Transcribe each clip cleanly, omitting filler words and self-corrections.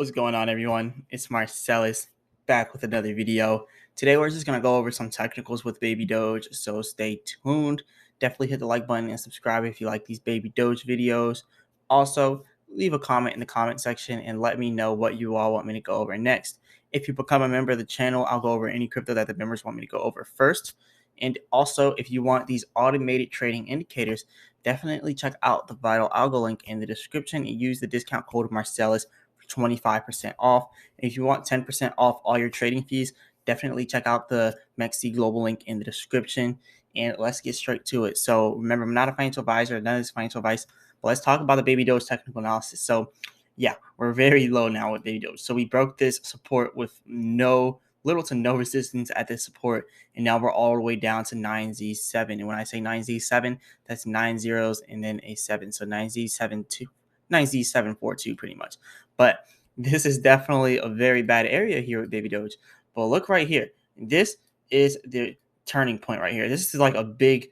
What's going on, everyone? It's Marsellis back with another video. Today, we're just going to go over some technicals with Baby Doge, so stay tuned. Definitely hit the like button and subscribe if you like these Baby Doge videos. Also, leave a comment in the comment section and let me know what you all want me to go over next. If you become a member of the channel, I'll go over any crypto that the members want me to go over first. And also, if you want these automated trading indicators, definitely check out the Vital Algo link in the description and use the discount code Marsellis 25% off. And if you want 10% off all your trading fees, definitely check out the MEXC Global link in the description. And let's get straight to it. So remember, I'm not a financial advisor, none of this financial advice, but let's talk about the Baby Doge technical analysis. So yeah, we're very low now with Baby Doge. So we broke this support with little to no resistance at this support, and now we're all the way down to 9Z7. And when I say 9Z7, that's 9 zeros and then a 7. So 9Z742 pretty much. But this is definitely a very bad area here with Baby Doge. But look right here. This is the turning point right here. This is like a big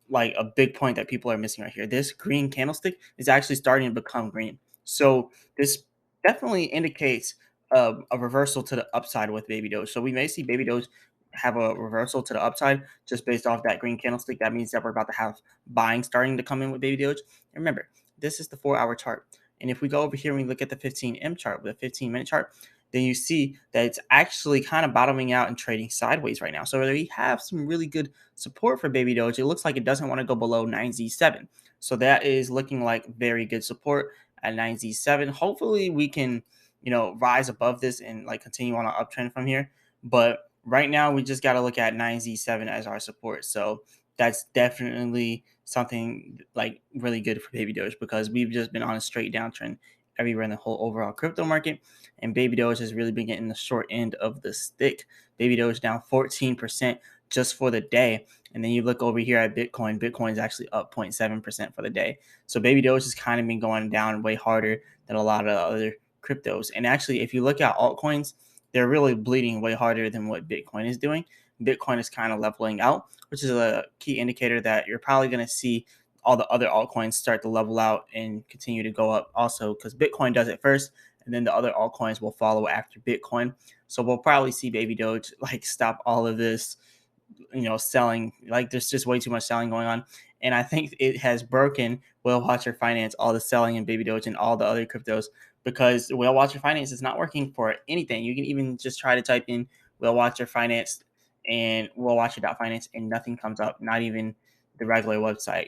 point that people are missing right here. This green candlestick is actually starting to become green. So this definitely indicates a reversal to the upside with Baby Doge. So we may see Baby Doge have a reversal to the upside just based off that green candlestick. That means that we're about to have buying starting to come in with Baby Doge. And remember, this is the 4-hour chart. And if we go over here and we look at the 15M chart, the 15-minute chart, then you see that it's actually kind of bottoming out and trading sideways right now. So we have some really good support for Baby Doge. It looks like it doesn't want to go below 9Z7. So that is looking like very good support at 9Z7. Hopefully we can, rise above this and like continue on an uptrend from here. But right now we just got to look at 9Z7 as our support. So that's definitely something like really good for Baby Doge because we've just been on a straight downtrend everywhere in the whole overall crypto market. And Baby Doge has really been getting the short end of the stick. Baby Doge down 14% just for the day. And then you look over here at Bitcoin. Bitcoin is actually up 0.7% for the day. So Baby Doge has kind of been going down way harder than a lot of other cryptos. And actually, if you look at altcoins, they're really bleeding way harder than what Bitcoin is doing. Bitcoin is kind of leveling out, which is a key indicator that you're probably going to see all the other altcoins start to level out and continue to go up also because Bitcoin does it first and then the other altcoins will follow after Bitcoin. So we'll probably see Baby Doge like stop all of this, selling. Like there's just way too much selling going on. And I think it has broken Whale Watcher Finance, all the selling in Baby Doge and all the other cryptos because Whale Watcher Finance is not working for anything. You can even just try to type in Whale Watcher Finance and whalewatcher.finance and nothing comes up, not even the regular website.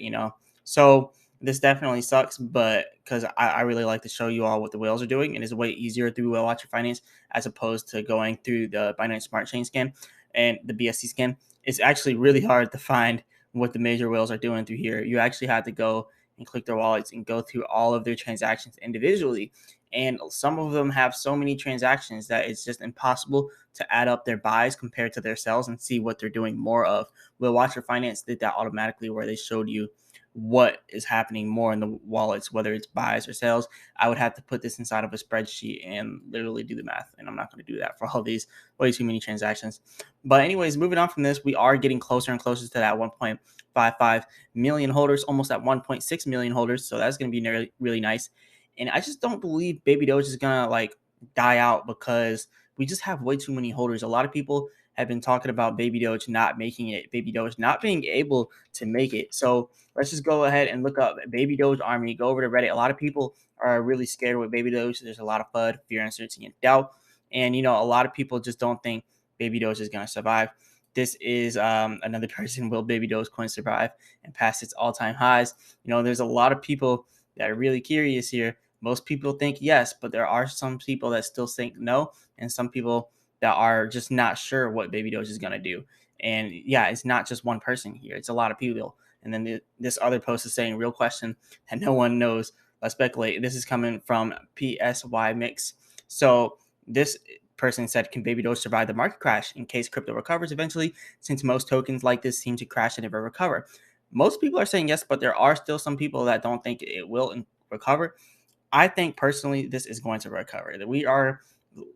So this definitely sucks, but because I really like to show you all what the whales are doing, and it's way easier through Whale Watcher Finance as opposed to going through the Binance Smart Chain scan and the BSC scan. It's actually really hard to find what the major whales are doing through here. You actually have to go and click their wallets and go through all of their transactions individually. And some of them have so many transactions that it's just impossible to add up their buys compared to their sells and see what they're doing more of. Whale Watcher Finance did that automatically where they showed you what is happening more in the wallets, whether it's buys or sales. I would have to put this inside of a spreadsheet and literally do the math. And I'm not going to do that for all these way too many transactions. But anyways, moving on from this, we are getting closer and closer to that 1.55 million holders, almost at 1.6 million holders. So that's going to be really nice. And I just don't believe Baby Doge is going to like die out because we just have way too many holders. A lot of people have been talking about Baby Doge not making it, Baby Doge not being able to make it. So let's just go ahead and look up Baby Doge Army. Go over to Reddit. A lot of people are really scared with Baby Doge. There's a lot of FUD, fear, uncertainty, and doubt. And, a lot of people just don't think Baby Doge is going to survive. This is another person. Will Baby Doge coin survive and pass its all-time highs? There's a lot of people that are really curious here. Most people think yes, but there are some people that still think no, and some people that are just not sure what Baby Doge is going to do. And yeah, it's not just one person here. It's a lot of people. And then this other post is saying real question that no one knows. Let's speculate. This is coming from PSY Mix. So this person said, can Baby Doge survive the market crash in case crypto recovers eventually, since most tokens like this seem to crash and never recover? Most people are saying yes, but there are still some people that don't think it will recover. I think personally this is going to recover. That we are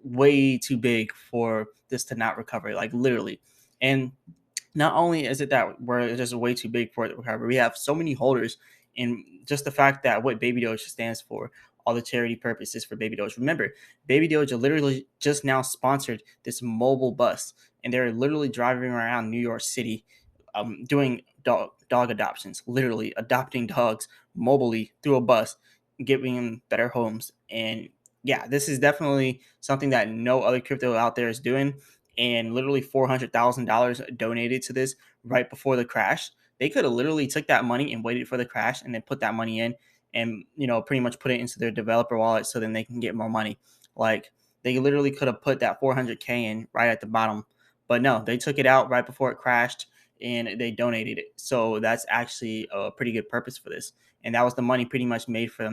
way too big for this to not recover, like literally. And not only is it that we're just way too big for it to recover, we have so many holders, and just the fact that what Baby Doge stands for, all the charity purposes for Baby Doge. Remember, Baby Doge literally just now sponsored this mobile bus, and they're literally driving around New York City, doing dog adoptions, literally adopting dogs mobily through a bus, giving them better homes. And yeah, this is definitely something that no other crypto out there is doing. And literally $400,000 donated to this right before the crash. They could have literally took that money and waited for the crash and then put that money in and pretty much put it into their developer wallet so then they can get more money. Like they literally could have put that 400K in right at the bottom, but no, they took it out right before it crashed and they donated it. So that's actually a pretty good purpose for this. And that was the money pretty much made for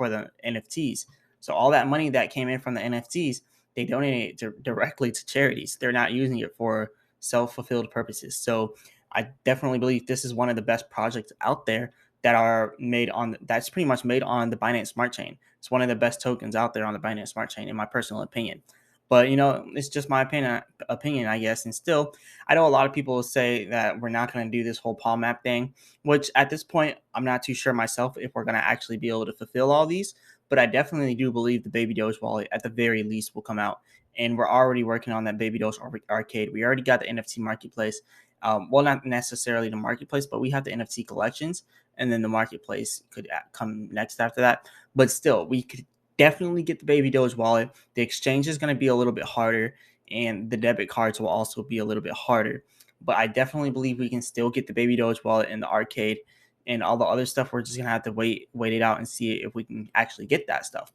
the NFTs. So all that money that came in from the NFTs, they donated it directly to charities. They're not using it for self-fulfilled purposes. So I definitely believe this is one of the best projects out there that are made on that's pretty much made on the Binance Smart Chain. It's one of the best tokens out there on the Binance Smart Chain, in my personal opinion. But it's just my opinion, I guess. And still, I know a lot of people say that we're not going to do this whole palm map thing, which at this point, I'm not too sure myself if we're going to actually be able to fulfill all these. But I definitely do believe the Baby Doge wallet, at the very least, will come out. And we're already working on that Baby Doge arcade. We already got the NFT marketplace. Well, not necessarily the marketplace, but we have the NFT collections, and then the marketplace could come next after that. But still, we could definitely get the Baby Doge wallet. The exchange is going to be a little bit harder, and the debit cards will also be a little bit harder. But I definitely believe we can still get the Baby Doge wallet in the arcade, and all the other stuff. We're just gonna have to wait it out and see if we can actually get that stuff.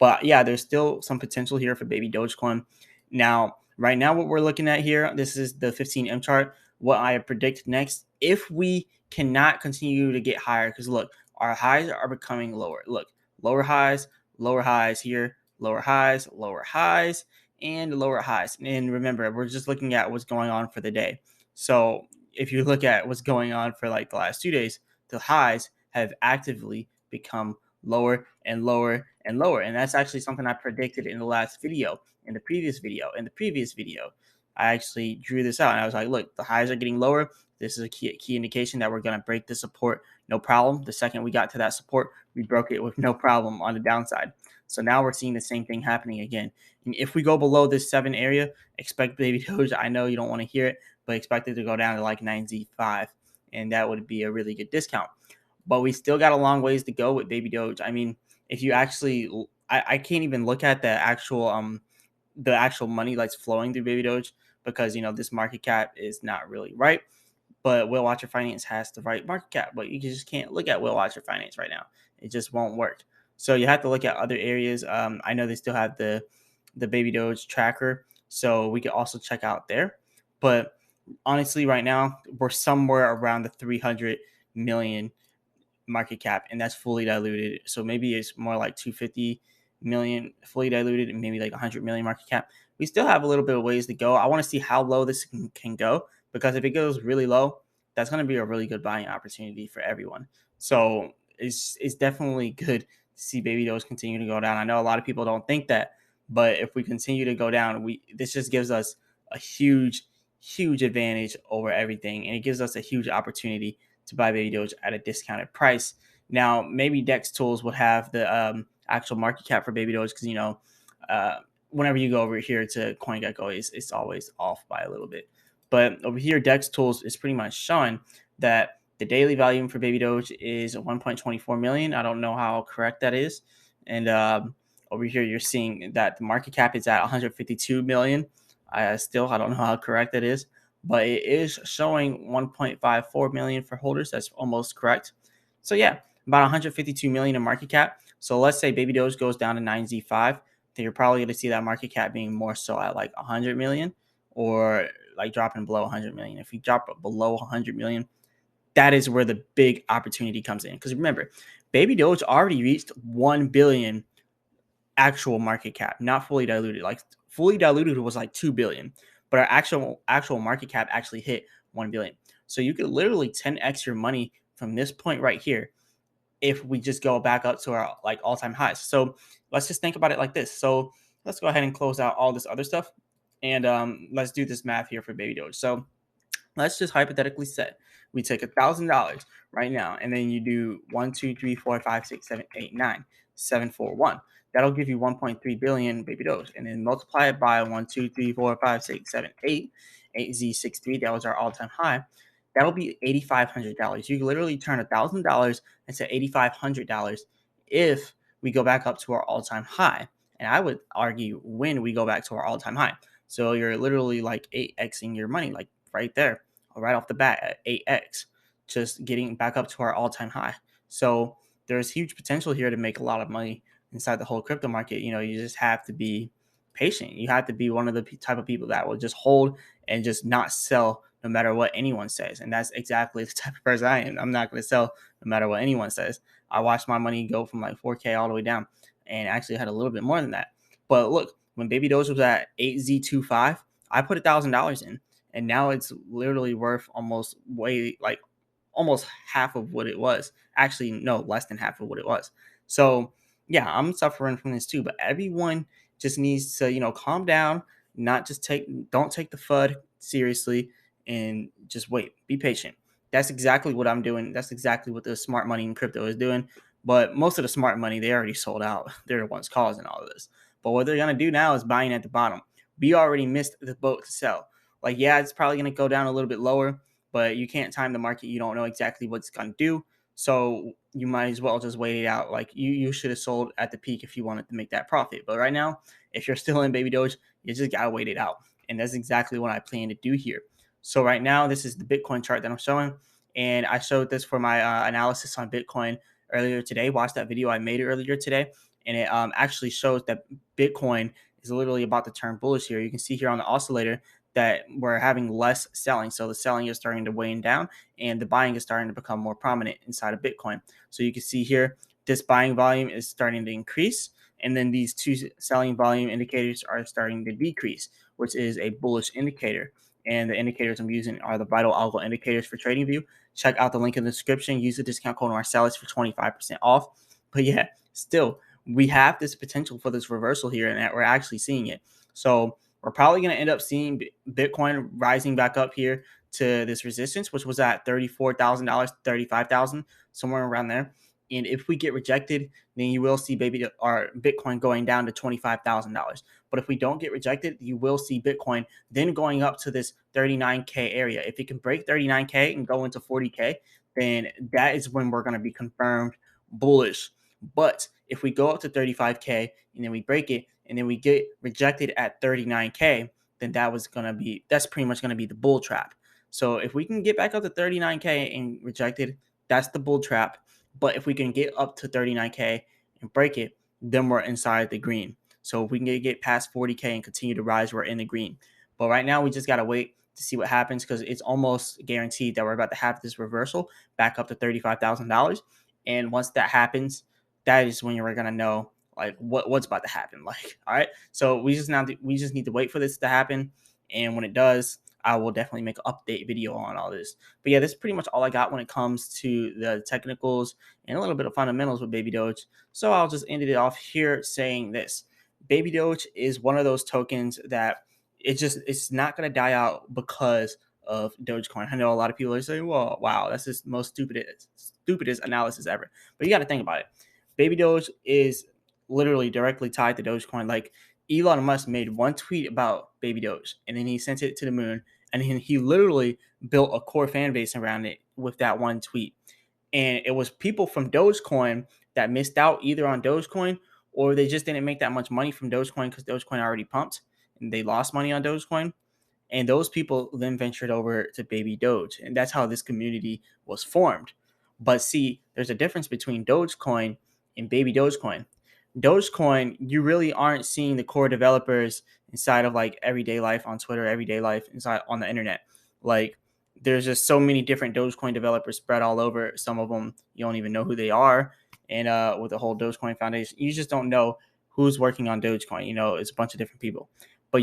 But yeah, there's still some potential here for Baby Dogecoin. Now, right now, what we're looking at here, this is the 15M chart. What I predict next, if we cannot continue to get higher, because look, our highs are becoming lower. Look, lower highs here, lower highs, and lower highs. And remember, we're just looking at what's going on for the day. So if you look at what's going on for like the last 2 days, the highs have actively become lower and lower and lower. And that's actually something I predicted in the last video, in the previous video. I actually drew this out and I was like, look, the highs are getting lower. This is a key indication that we're going to break the support, no problem. The second we got to that support, we broke it with no problem on the downside. So now we're seeing the same thing happening again. And if we go below this 7 area, expect Baby Doge. I know you don't want to hear it, but expect it to go down to like 9Z5. And that would be a really good discount. But we still got a long ways to go with Baby Doge. I mean, if you actually, I can't even look at the actual money that's flowing through Baby Doge because this market cap is not really right. But Will Watcher Finance has the right market cap, but you just can't look at Will Watcher Finance right now. It just won't work. So you have to look at other areas. I know they still have the Baby Doge tracker, so we could also check out there. But honestly, right now we're somewhere around the 300 million market cap, and that's fully diluted. So maybe it's more like 250 million fully diluted and maybe like 100 million market cap. We still have a little bit of ways to go. I want to see how low this can go, because if it goes really low, that's going to be a really good buying opportunity for everyone. So it's definitely good to see Baby Doge continue to go down. I know a lot of people don't think that, but if we continue to go down, this just gives us a huge advantage over everything, and it gives us a huge opportunity to buy Baby Doge at a discounted price. Now, maybe Dex Tools would have the actual market cap for Baby Doge, because whenever you go over here to CoinGecko, it's always off by a little bit. But over here, Dex Tools is pretty much showing that the daily volume for Baby Doge is 1.24 million. I don't know how correct that is. And over here, you're seeing that the market cap is at 152 million. I don't know how correct that is, but it is showing 1.54 million for holders. That's almost correct. So yeah, about 152 million in market cap. So let's say Baby Doge goes down to 9Z5, then you're probably going to see that market cap being more so at like 100 million, or like dropping below 100 million. If you drop below 100 million, that is where the big opportunity comes in. Because remember, Baby Doge already reached 1 billion actual market cap, not fully diluted. Like fully diluted was like 2 billion, but our actual market cap actually hit 1 billion. So you could literally 10x your money from this point right here if we just go back up to our like all-time highs. So let's just think about it like this. So let's go ahead and close out all this other stuff, and let's do this math here for Baby Doge. So let's just hypothetically say we take $1,000 right now, and then you do 1, 2, 3, 4, 5, 6, 7, 8, 9. 1.741. That'll give you 1.3 billion baby Doge, and then multiply it by 1, 2, 3, 4, 5, 6, 7, 8. 8Z63. That was our all-time high. That'll be $8,500. You literally turn $1,000 into $8,500 if we go back up to our all-time high. And I would argue when we go back to our all-time high. So you're literally like 8xing your money, like right there, right off the bat at 8x, just getting back up to our all-time high. So there's huge potential here to make a lot of money inside the whole crypto market. You just have to be patient. You have to be one of the type of people that will just hold and just not sell no matter what anyone says. And that's exactly the type of person I am. I'm not going to sell no matter what anyone says. I watched my money go from like 4K all the way down, and actually had a little bit more than that. But look, when Baby Doge was at 8Z25, I put $1,000 in, and now it's literally worth almost half of what it was. Actually, no, less than half of what it was. So yeah, I'm suffering from this too. But everyone just needs to, calm down, not just don't take the FUD seriously, and just wait, be patient. That's exactly what I'm doing. That's exactly what the smart money in crypto is doing. But most of the smart money, they already sold out. They're the ones causing all of this. But what they're going to do now is buying at the bottom. We already missed the boat to sell. Like, yeah, it's probably going to go down a little bit lower, but you can't time the market. You don't know exactly what it's going to do. So you might as well just wait it out. Like, you should have sold at the peak if you wanted to make that profit. But right now, if you're still in Baby Doge, you just got to wait it out. And that's exactly what I plan to do here. So right now, this is the Bitcoin chart that I'm showing. And I showed this for my analysis on Bitcoin earlier today. Watch that video I made earlier today. And it actually shows that Bitcoin is literally about to turn bullish here. You can see here on the oscillator that we're having less selling. So the selling is starting to wane down, and the buying is starting to become more prominent inside of Bitcoin. So you can see here, this buying volume is starting to increase, and then these two selling volume indicators are starting to decrease, which is a bullish indicator. And the indicators I'm using are the vital algo indicators for TradingView. Check out the link in the description. Use the discount code Marsellis for 25% off. But yeah, still, we have this potential for this reversal here, and that we're actually seeing it. So we're probably going to end up seeing Bitcoin rising back up here to this resistance, which was at $34,000, 35,000, somewhere around there. And if we get rejected, then you will see Bitcoin going down to $25,000. But if we don't get rejected, you will see Bitcoin then going up to this 39K area. If it can break 39K and go into 40K, then that is when we're going to be confirmed bullish. But if we go up to 35K and then we break it and then we get rejected at 39K, then that's pretty much going to be the bull trap. So if we can get back up to 39K and rejected, that's the bull trap. But if we can get up to 39K and break it, then we're inside the green. So if we can get past 40K and continue to rise, we're in the green. But right now, we just got to wait to see what happens, because it's almost guaranteed that we're about to have this reversal back up to $35,000. And once that happens, that is when you're going to know like what's about to happen. Like, all right, so we just need to wait for this to happen. And when it does, I will definitely make an update video on all this. But yeah, this is pretty much all I got when it comes to the technicals and a little bit of fundamentals with Baby Doge. So I'll just end it off here saying this. Baby Doge is one of those tokens that it's not going to die out because of Dogecoin. I know a lot of people are saying, well, wow, that's the most stupidest analysis ever. But you got to think about it. Baby Doge is literally directly tied to Dogecoin. Like, Elon Musk made one tweet about Baby Doge, and then he sent it to the moon, and then he literally built a core fan base around it with that one tweet. And it was people from Dogecoin that missed out either on Dogecoin, or they just didn't make that much money from Dogecoin because Dogecoin already pumped and they lost money on Dogecoin. And those people then ventured over to Baby Doge, and that's how this community was formed. But see, there's a difference between Dogecoin and Baby Dogecoin. Dogecoin, you really aren't seeing the core developers inside of like everyday life on Twitter, everyday life inside on the internet. Like, there's just so many different Dogecoin developers spread all over. Some of them you don't even know who they are. And with the whole Dogecoin Foundation, you just don't know who's working on Dogecoin. It's a bunch of different people. But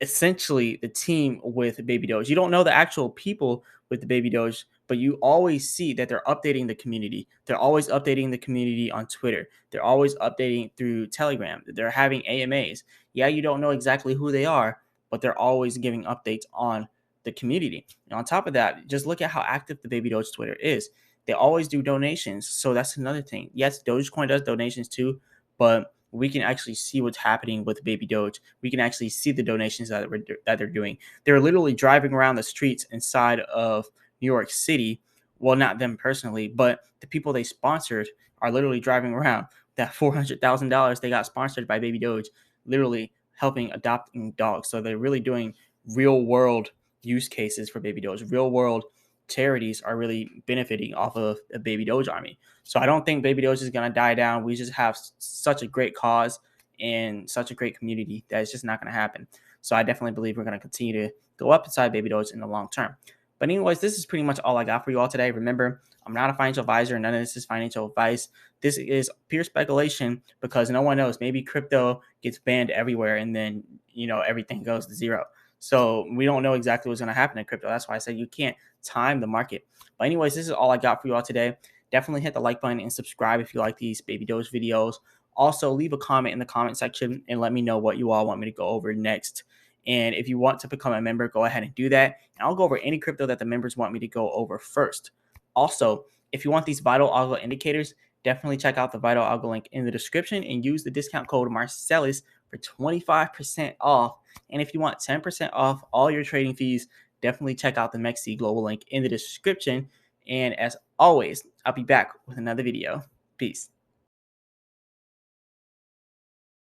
essentially the team with Baby Doge. You don't know the actual people with the Baby Doge, but you always see that they're updating the community. They're always updating the community on Twitter. They're always updating through Telegram. They're having AMAs. Yeah, you don't know exactly who they are, but they're always giving updates on the community. And on top of that, just look at how active the Baby Doge Twitter is. they always do donations. So that's another thing. Yes, Dogecoin does donations too, but we can actually see what's happening with Baby Doge. We can actually see the donations that they're doing. They're literally driving around the streets inside of New York City. Well, not them personally, but the people they sponsored are literally driving around. That $400,000 they got sponsored by Baby Doge, literally helping adopting dogs. So they're really doing real world use cases for Baby Doge. Real world charities are really benefiting off of a Baby Doge army. So I don't think Baby Doge is going to die down. We just have such a great cause and such a great community that it's just not going to happen. So I definitely believe we're going to continue to go up inside Baby Doge in the long term. But anyways, this is pretty much all I got for you all today. Remember, I'm not a financial advisor. None of this is financial advice. This is pure speculation because no one knows. Maybe crypto gets banned everywhere and then, everything goes to zero. So we don't know exactly what's going to happen in crypto. That's why I said you can't time the market. But anyways, this is all I got for you all today. Definitely hit the like button and subscribe if you like these Baby Doge videos. Also, leave a comment in the comment section and let me know what you all want me to go over next. And if you want to become a member, go ahead and do that. And I'll go over any crypto that the members want me to go over first. Also, if you want these vital algo indicators, definitely check out the vital algo link in the description and use the discount code Marsellis for 25% off. And if you want 10% off all your trading fees, definitely check out the MEXC Global link in the description. And as always, I'll be back with another video. Peace.